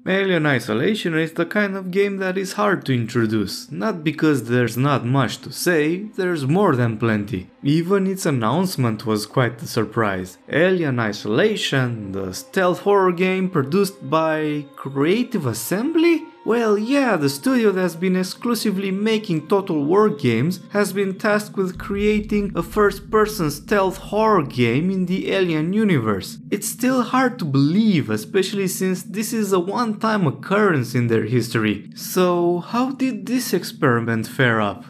Alien Isolation is the kind of game that is hard to introduce, not because there's not much to say, there's more than plenty. Even its announcement was quite a surprise. Alien Isolation, the stealth horror game produced by Creative Assembly? Well, yeah, the studio that's been exclusively making Total War games has been tasked with creating a first-person stealth horror game in the Alien universe. It's still hard to believe, especially since this is a one-time occurrence in their history. So, how did this experiment fare up?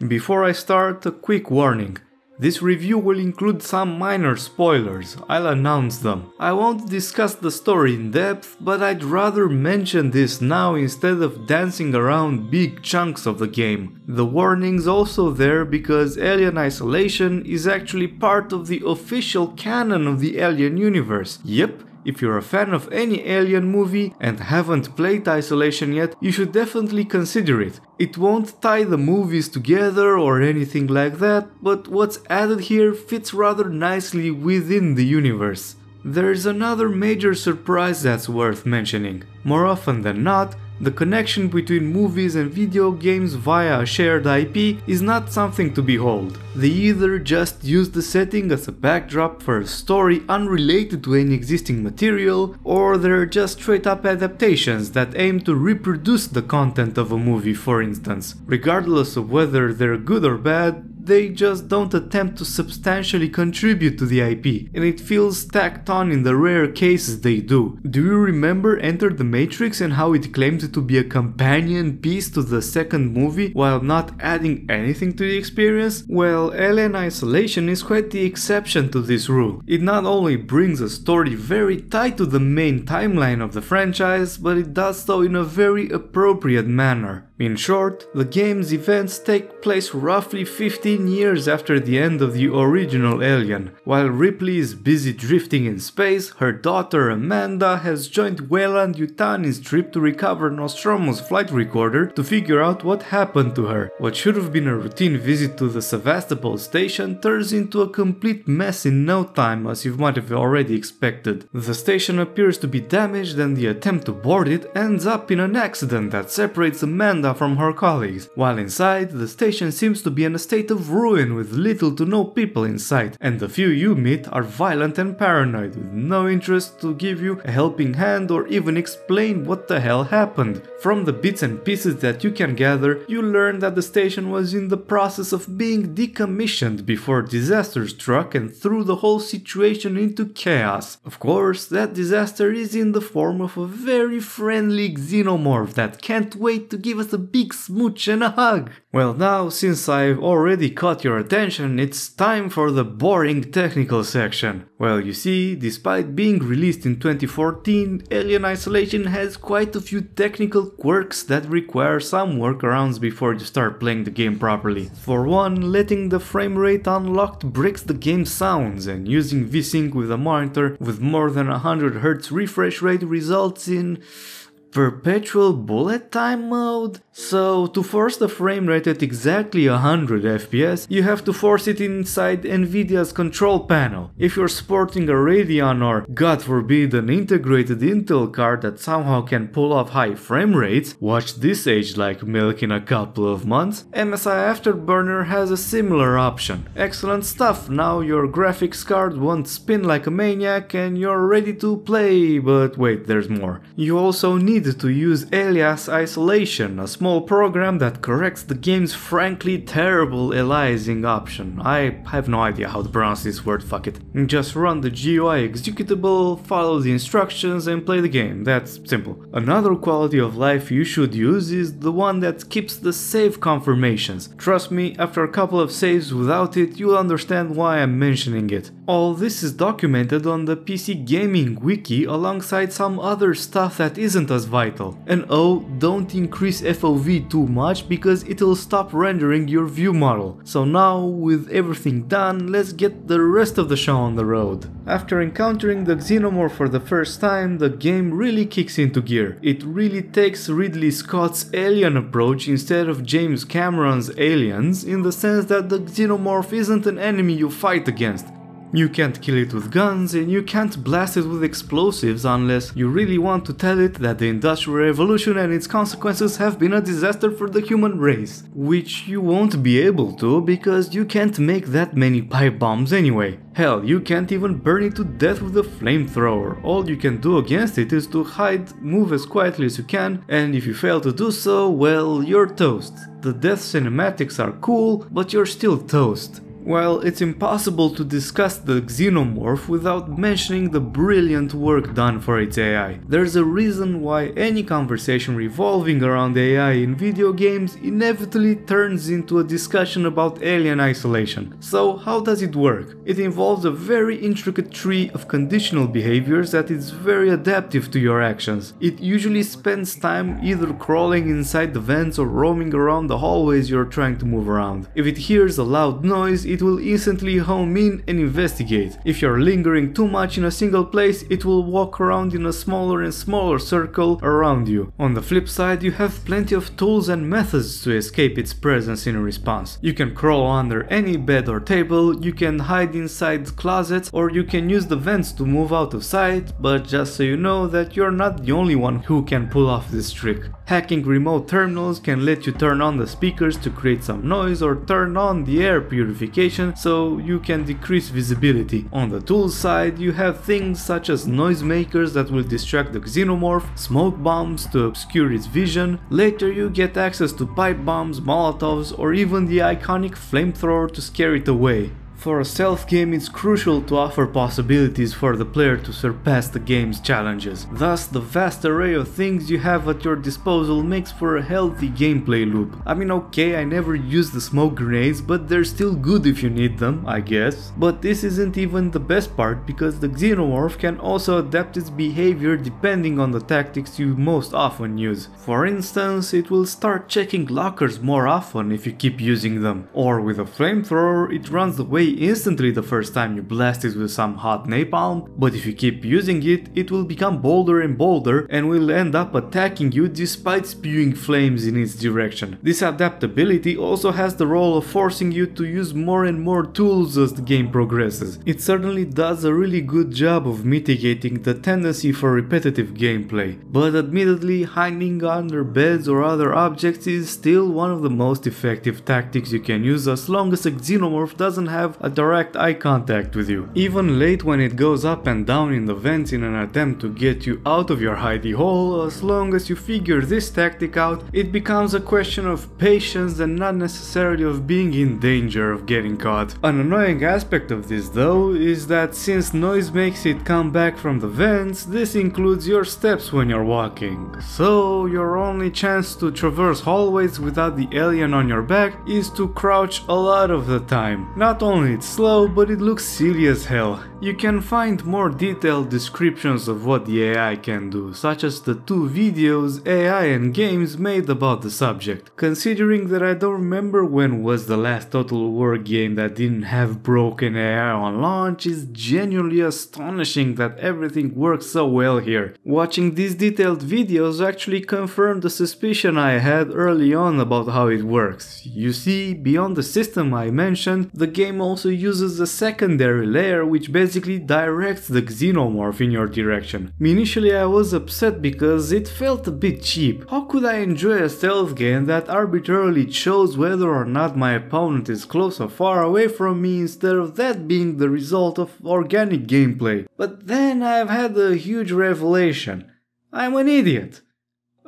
Before I start, a quick warning. This review will include some minor spoilers, I'll announce them. I won't discuss the story in depth, but I'd rather mention this now instead of dancing around big chunks of the game. The warning's also there because Alien Isolation is actually part of the official canon of the Alien universe. Yep. If you're a fan of any Alien movie and haven't played Isolation yet, you should definitely consider it. It won't tie the movies together or anything like that, but what's added here fits rather nicely within the universe. There's another major surprise that's worth mentioning. More often than not, the connection between movies and video games via a shared IP is not something to behold. They either just use the setting as a backdrop for a story unrelated to any existing material, or they're just straight up adaptations that aim to reproduce the content of a movie, for instance. Regardless of whether they're good or bad, they just don't attempt to substantially contribute to the IP, and it feels tacked on in the rare cases they do. Do you remember Enter the Matrix and how it claimed to be a companion piece to the second movie while not adding anything to the experience? Well, Alien Isolation is quite the exception to this rule. It not only brings a story very tied to the main timeline of the franchise, but it does so in a very appropriate manner. In short, the game's events take place roughly 15 years after the end of the original Alien. While Ripley is busy drifting in space, her daughter Amanda has joined Weyland-Yutani's trip to recover Nostromo's flight recorder to figure out what happened to her. What should have been a routine visit to the Sevastopol station turns into a complete mess in no time, as you might have already expected. The station appears to be damaged and the attempt to board it ends up in an accident that separates Amanda from her colleagues. While inside, the station seems to be in a state of ruin with little to no people in sight, and the few you meet are violent and paranoid with no interest to give you a helping hand or even explain what the hell happened. From the bits and pieces that you can gather, you learn that the station was in the process of being decommissioned before disaster struck and threw the whole situation into chaos. Of course, that disaster is in the form of a very friendly xenomorph that can't wait to give us a big smooch and a hug. Well, now, since I've already caught your attention, it's time for the boring technical section. Well, you see, despite being released in 2014, Alien Isolation has quite a few technical quirks that require some workarounds before you start playing the game properly. For one, letting the frame rate unlocked breaks the game's sounds, and using VSync with a monitor with more than 100Hz refresh rate results in perpetual bullet time mode? So to force the frame rate at exactly 100 FPS, you have to force it inside Nvidia's control panel. If you're sporting a Radeon or, God forbid, an integrated Intel card that somehow can pull off high frame rates, watch this age like milk in a couple of months, MSI Afterburner has a similar option. Excellent stuff, now your graphics card won't spin like a maniac and you're ready to play, but wait, there's more. You also need to use Alias Isolation, a small program that corrects the game's frankly terrible aliasing option. I have no idea how to pronounce this word, fuck it. Just run the GUI executable, follow the instructions and play the game, that's simple. Another quality of life you should use is the one that keeps the save confirmations. Trust me, after a couple of saves without it, you'll understand why I'm mentioning it. All this is documented on the PC Gaming Wiki alongside some other stuff that isn't as was vital. And oh, don't increase FOV too much because it'll stop rendering your view model. So now, with everything done, let's get the rest of the show on the road. After encountering the Xenomorph for the first time, the game really kicks into gear. It really takes Ridley Scott's Alien approach instead of James Cameron's Aliens, in the sense that the Xenomorph isn't an enemy you fight against. You can't kill it with guns and you can't blast it with explosives unless you really want to tell it that the Industrial Revolution and its consequences have been a disaster for the human race. Which you won't be able to because you can't make that many pipe bombs anyway. Hell, you can't even burn it to death with a flamethrower. All you can do against it is to hide, move as quietly as you can, and if you fail to do so, well, you're toast. The death cinematics are cool, but you're still toast. Well, it's impossible to discuss the Xenomorph without mentioning the brilliant work done for its AI. There's a reason why any conversation revolving around AI in video games inevitably turns into a discussion about alien isolation. So how does it work? It involves a very intricate tree of conditional behaviors that is very adaptive to your actions. It usually spends time either crawling inside the vents or roaming around the hallways you're trying to move around. If it hears a loud noise, it will instantly home in and investigate. If you're lingering too much in a single place, it will walk around in a smaller and smaller circle around you. On the flip side, you have plenty of tools and methods to escape its presence in response. You can crawl under any bed or table, you can hide inside closets, or you can use the vents to move out of sight, but just so you know that you're not the only one who can pull off this trick. Hacking remote terminals can let you turn on the speakers to create some noise or turn on the air purification so you can decrease visibility. On the tools side, you have things such as noisemakers that will distract the Xenomorph, smoke bombs to obscure its vision. Later you get access to pipe bombs, molotovs, or even the iconic flamethrower to scare it away. For a stealth game, it's crucial to offer possibilities for the player to surpass the game's challenges. Thus, the vast array of things you have at your disposal makes for a healthy gameplay loop. I mean, okay, I never use the smoke grenades, but they're still good if you need them, I guess. But this isn't even the best part, because the Xenomorph can also adapt its behavior depending on the tactics you most often use. For instance, it will start checking lockers more often if you keep using them. Or with a flamethrower, it runs away instantly the first time you blast it with some hot napalm, but if you keep using it, it will become bolder and bolder and will end up attacking you despite spewing flames in its direction. This adaptability also has the role of forcing you to use more and more tools as the game progresses. It certainly does a really good job of mitigating the tendency for repetitive gameplay, but admittedly, hiding under beds or other objects is still one of the most effective tactics you can use as long as a Xenomorph doesn't have a direct eye contact with you. Even late when it goes up and down in the vents in an attempt to get you out of your hidey hole, as long as you figure this tactic out, it becomes a question of patience and not necessarily of being in danger of getting caught. An annoying aspect of this though is that since noise makes it come back from the vents, this includes your steps when you're walking. So your only chance to traverse hallways without the alien on your back is to crouch a lot of the time. Not only it's slow, but it looks silly as hell. You can find more detailed descriptions of what the AI can do, such as the 2 videos AI and games made about the subject. Considering that I don't remember when was the last Total War game that didn't have broken AI on launch, is genuinely astonishing that everything works so well here. Watching these detailed videos actually confirmed the suspicion I had early on about how it works. You see, beyond the system I mentioned, the game also uses a secondary layer which basically directs the Xenomorph in your direction. Initially I was upset because it felt a bit cheap. How could I enjoy a stealth game that arbitrarily chose whether or not my opponent is close or far away from me instead of that being the result of organic gameplay? But then I've had a huge revelation. I'm an idiot.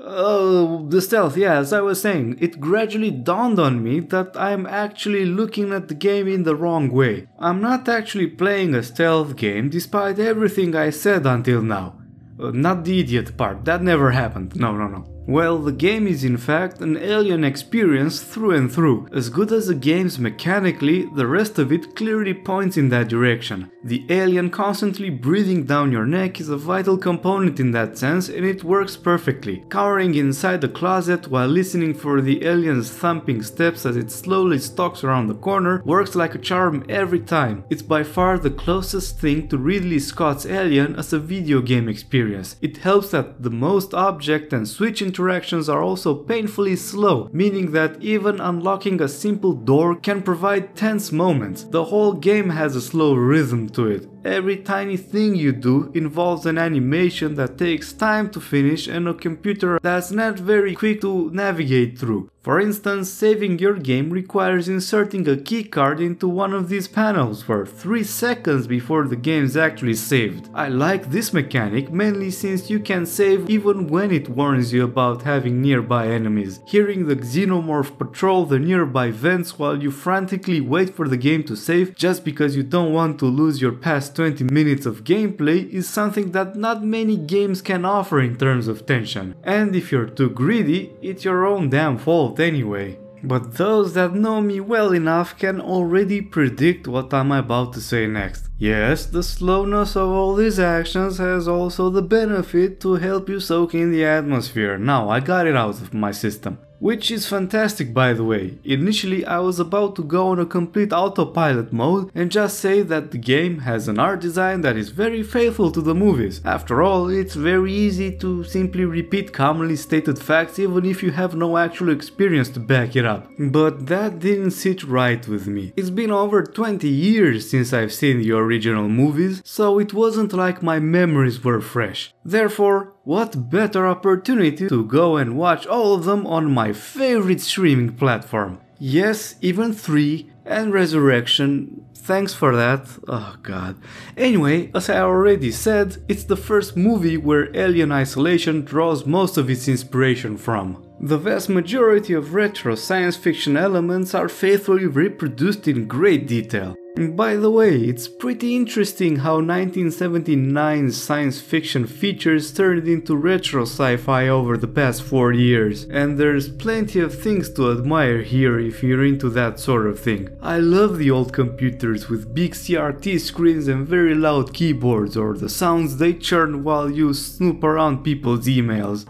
Oh, the stealth, yeah, as I was saying, it gradually dawned on me that I'm actually looking at the game in the wrong way. I'm not actually playing a stealth game despite everything I said until now. Not the idiot part, that never happened, no. Well, the game is in fact an Alien experience through and through. As good as the game's mechanically, the rest of it clearly points in that direction. The alien constantly breathing down your neck is a vital component in that sense, and it works perfectly. Cowering inside the closet while listening for the alien's thumping steps as it slowly stalks around the corner works like a charm every time. It's by far the closest thing to Ridley Scott's Alien as a video game experience. It helps that the most object and switch interactions are also painfully slow, meaning that even unlocking a simple door can provide tense moments. The whole game has a slow rhythm to it. Every tiny thing you do involves an animation that takes time to finish and a computer that's not very quick to navigate through. For instance, saving your game requires inserting a keycard into one of these panels for 3 seconds before the game is actually saved. I like this mechanic mainly since you can save even when it warns you about having nearby enemies. Hearing the xenomorph patrol the nearby vents while you frantically wait for the game to save just because you don't want to lose your past 20 minutes of gameplay is something that not many games can offer in terms of tension. And if you're too greedy, it's your own damn fault anyway. But those that know me well enough can already predict what I'm about to say next. Yes, the slowness of all these actions has also the benefit to help you soak in the atmosphere. Now I got it out of my system. Which is fantastic, by the way. Initially I was about to go on a complete autopilot mode and just say that the game has an art design that is very faithful to the movies. After all, it's very easy to simply repeat commonly stated facts even if you have no actual experience to back it up. But that didn't sit right with me. It's been over 20 years since I've seen the original movies, so it wasn't like my memories were fresh. Therefore, what better opportunity to go and watch all of them on my favorite streaming platform. Yes, even 3 and Resurrection. Thanks for that. Oh god. Anyway, as I already said, it's the first movie where Alien Isolation draws most of its inspiration from. The vast majority of retro science fiction elements are faithfully reproduced in great detail. And by the way, it's pretty interesting how 1979's science fiction features turned into retro sci-fi over the past 4 years, and there's plenty of things to admire here if you're into that sort of thing. I love the old computers with big CRT screens and very loud keyboards, or the sounds they churn while you snoop around people's emails.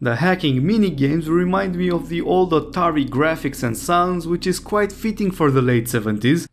The hacking minigames remind me of the old Atari graphics and sounds, which is quite fitting for the late 70s.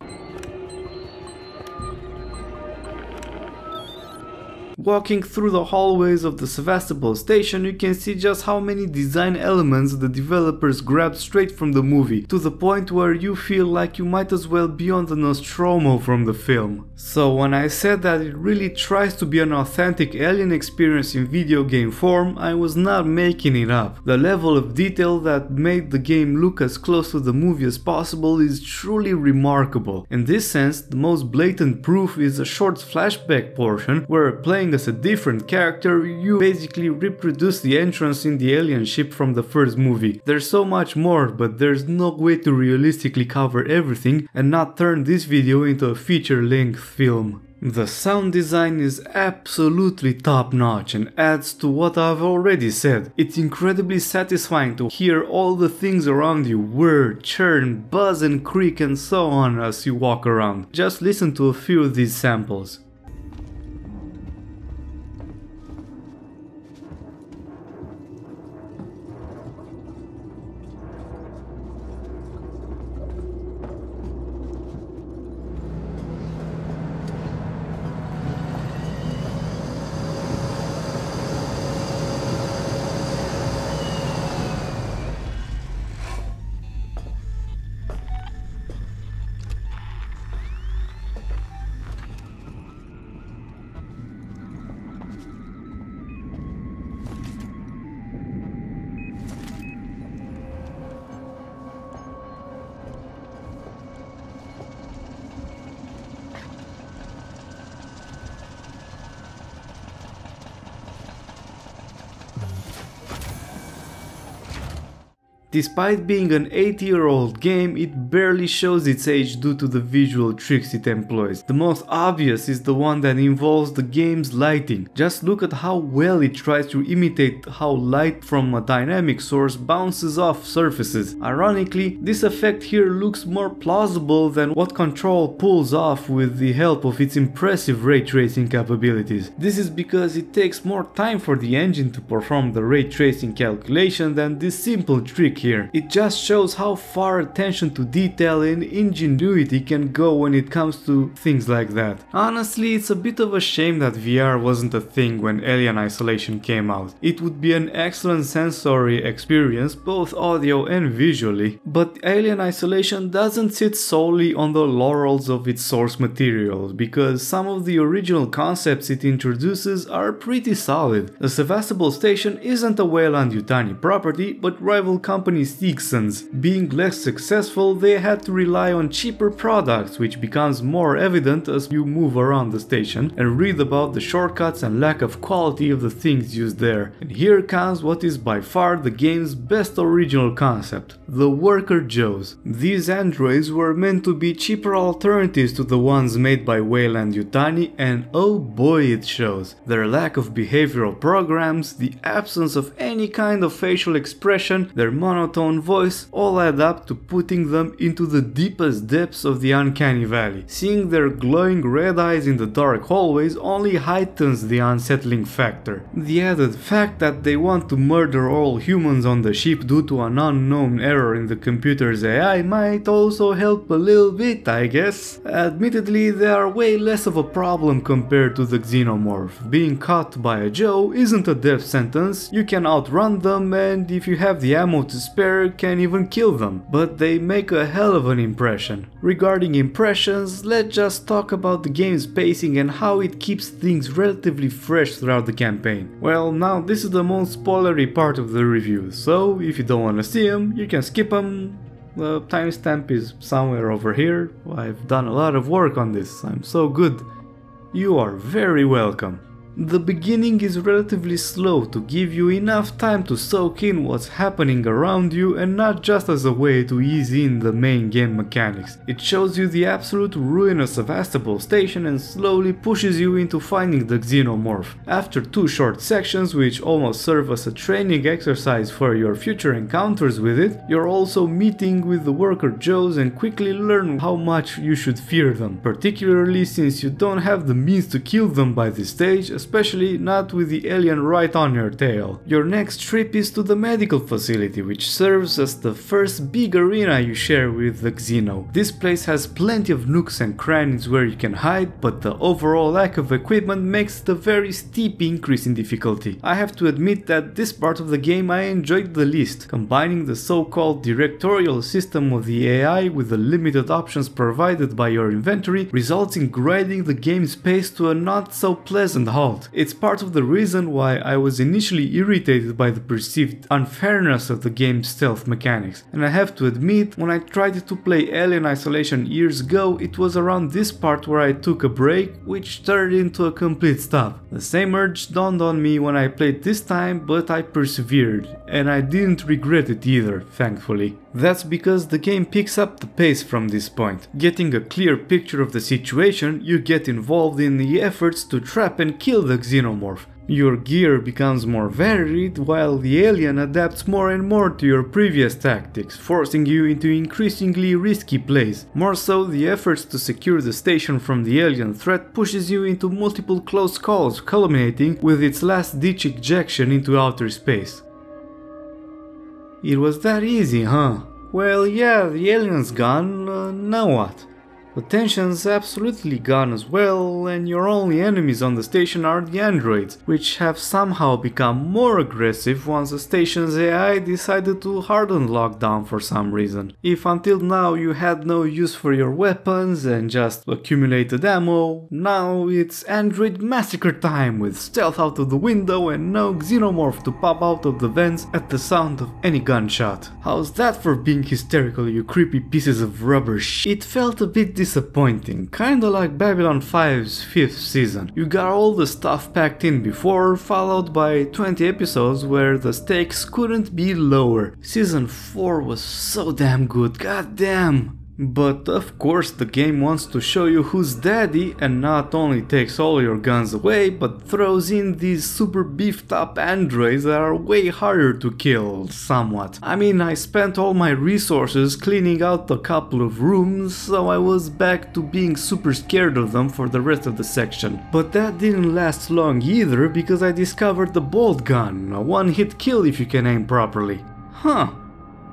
Walking through the hallways of the Sevastopol station, you can see just how many design elements the developers grabbed straight from the movie, to the point where you feel like you might as well be on the Nostromo from the film. So when I said that it really tries to be an authentic Alien experience in video game form, I was not making it up. The level of detail that made the game look as close to the movie as possible is truly remarkable. In this sense, the most blatant proof is a short flashback portion where, playing as a different character, you basically reproduce the entrance in the alien ship from the first movie. There's so much more, but there's no way to realistically cover everything and not turn this video into a feature-length film. The sound design is absolutely top-notch and adds to what I've already said. It's incredibly satisfying to hear all the things around you whir, churn, buzz and creak and so on as you walk around. Just listen to a few of these samples. Despite being an 8-year-old game, it barely shows its age due to the visual tricks it employs. The most obvious is the one that involves the game's lighting. Just look at how well it tries to imitate how light from a dynamic source bounces off surfaces. Ironically, this effect here looks more plausible than what Control pulls off with the help of its impressive ray tracing capabilities. This is because it takes more time for the engine to perform the ray tracing calculation than this simple trick here. It just shows how far attention to detail and ingenuity can go when it comes to things like that. Honestly, it's a bit of a shame that VR wasn't a thing when Alien Isolation came out. It would be an excellent sensory experience, both audio and visually, but Alien Isolation doesn't sit solely on the laurels of its source material, because some of the original concepts it introduces are pretty solid. The Sevastopol station isn't a Weyland-Yutani property, but rival company Stixon's. Being less successful, they had to rely on cheaper products, which becomes more evident as you move around the station and read about the shortcuts and lack of quality of the things used there. And here comes what is by far the game's best original concept, the Worker Joes. These androids were meant to be cheaper alternatives to the ones made by Weyland-Yutani, and oh boy it shows. Their lack of behavioral programs, the absence of any kind of facial expression, their monotone voice, all add up to putting them into the deepest depths of the uncanny valley. Seeing their glowing red eyes in the dark hallways only heightens the unsettling factor. The added fact that they want to murder all humans on the ship due to an unknown error in the computer's AI might also help a little bit, I guess. Admittedly, they are way less of a problem compared to the xenomorph. Being caught by a Joe isn't a death sentence, you can outrun them, and if you have the ammo to spare, can even kill them. But they make a hell of an impression. Regarding impressions, let's just talk about the game's pacing and how it keeps things relatively fresh throughout the campaign. Well, now this is the most spoilery part of the review, so if you don't want to see them, you can skip them. The timestamp is somewhere over here. I've done a lot of work on this, I'm so good. You are very welcome. The beginning is relatively slow to give you enough time to soak in what's happening around you, and not just as a way to ease in the main game mechanics. It shows you the absolute ruin of Sevastopol station and slowly pushes you into finding the xenomorph. After 2 short sections which almost serve as a training exercise for your future encounters with it, you're also meeting with the Worker Joes and quickly learn how much you should fear them, particularly since you don't have the means to kill them by this stage, especially not with the alien right on your tail. Your next trip is to the medical facility, which serves as the first big arena you share with the Xeno. This place has plenty of nooks and crannies where you can hide, but the overall lack of equipment makes it a very steep increase in difficulty. I have to admit that this part of the game I enjoyed the least. Combining the so-called directorial system of the AI with the limited options provided by your inventory results in grinding the game's pace to a not so pleasant halt. It's part of the reason why I was initially irritated by the perceived unfairness of the game's stealth mechanics, and I have to admit, when I tried to play Alien Isolation years ago, it was around this part where I took a break, which turned into a complete stop. The same urge dawned on me when I played this time, but I persevered, and I didn't regret it either, thankfully. That's because the game picks up the pace from this point. Getting a clear picture of the situation, you get involved in the efforts to trap and kill the xenomorph. Your gear becomes more varied, while the alien adapts more and more to your previous tactics, forcing you into increasingly risky plays. More so, the efforts to secure the station from the alien threat pushes you into multiple close calls, culminating with its last-ditch ejection into outer space. It was that easy, huh? Well, yeah, the alien's gone, now what? The tension's absolutely gone as well, and your only enemies on the station are the androids, which have somehow become more aggressive once the station's AI decided to harden lockdown for some reason. If until now you had no use for your weapons and just accumulated ammo, now it's android massacre time with stealth out of the window and no xenomorph to pop out of the vents at the sound of any gunshot. How's that for being hysterical, you creepy pieces of rubber It felt a bit disappointing, kinda like Babylon 5's 5th season. You got all the stuff packed in before, followed by 20 episodes where the stakes couldn't be lower. Season 4 was so damn good, goddamn! But of course the game wants to show you who's daddy and not only takes all your guns away, but throws in these super beefed up androids that are way harder to kill, somewhat. I mean, I spent all my resources cleaning out a couple of rooms, so I was back to being super scared of them for the rest of the section. But that didn't last long either, because I discovered the bolt gun, a one-hit kill if you can aim properly. Huh.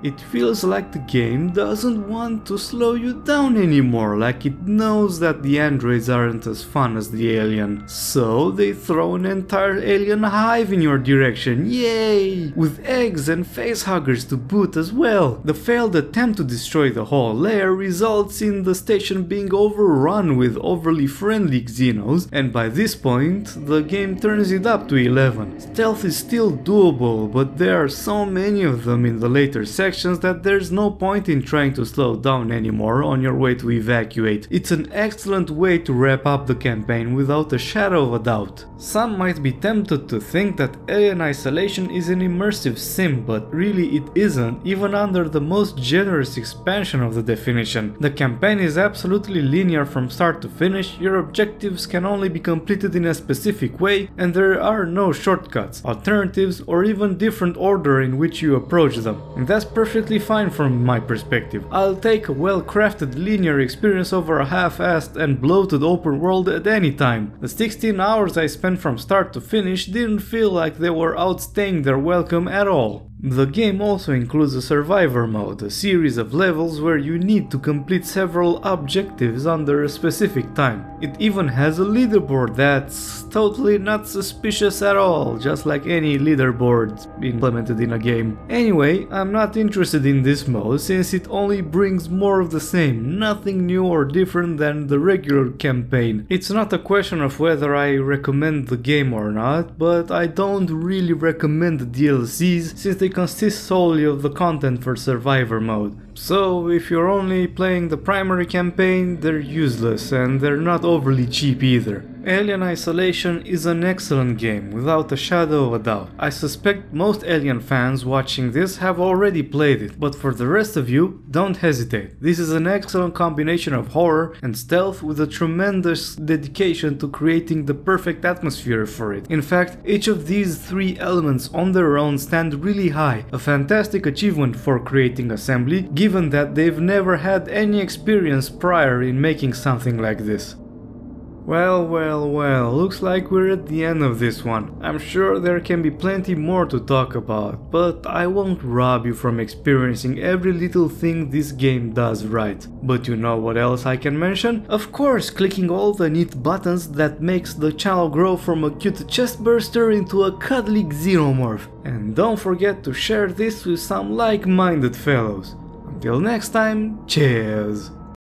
It feels like the game doesn't want to slow you down anymore, like it knows that the androids aren't as fun as the alien. So they throw an entire alien hive in your direction, yay! With eggs and facehuggers to boot as well. The failed attempt to destroy the whole lair results in the station being overrun with overly friendly Xenos, and by this point the game turns it up to 11. Stealth is still doable, but there are so many of them in the later sections that there's no point in trying to slow down anymore on your way to evacuate. It's an excellent way to wrap up the campaign without a shadow of a doubt. Some might be tempted to think that Alien Isolation is an immersive sim, but really it isn't, even under the most generous expansion of the definition. The campaign is absolutely linear from start to finish, your objectives can only be completed in a specific way, and there are no shortcuts, alternatives, or even different order in which you approach them. And that's perfectly fine from my perspective. I'll take a well-crafted linear experience over a half-assed and bloated open world at any time. The 16 hours I spent from start to finish didn't feel like they were outstaying their welcome at all. The game also includes a survivor mode, a series of levels where you need to complete several objectives under a specific time. It even has a leaderboard that's totally not suspicious at all, just like any leaderboard implemented in a game. Anyway, I'm not interested in this mode since it only brings more of the same, nothing new or different than the regular campaign. It's not a question of whether I recommend the game or not, but I don't really recommend the DLCs since they consist solely of the content for survivor mode. So if you're only playing the primary campaign, they're useless and they're not overly cheap either. Alien Isolation is an excellent game, without a shadow of a doubt. I suspect most Alien fans watching this have already played it, but for the rest of you, don't hesitate. This is an excellent combination of horror and stealth with a tremendous dedication to creating the perfect atmosphere for it. In fact, each of these three elements on their own stand really high, a fantastic achievement for creating assembly, given that they've never had any experience prior in making something like this. Well, looks like we're at the end of this one. I'm sure there can be plenty more to talk about, but I won't rob you from experiencing every little thing this game does right. But you know what else I can mention? Of course, clicking all the neat buttons that makes the channel grow from a cute chestburster into a cuddly xenomorph. And don't forget to share this with some like-minded fellows. Until next time, cheers!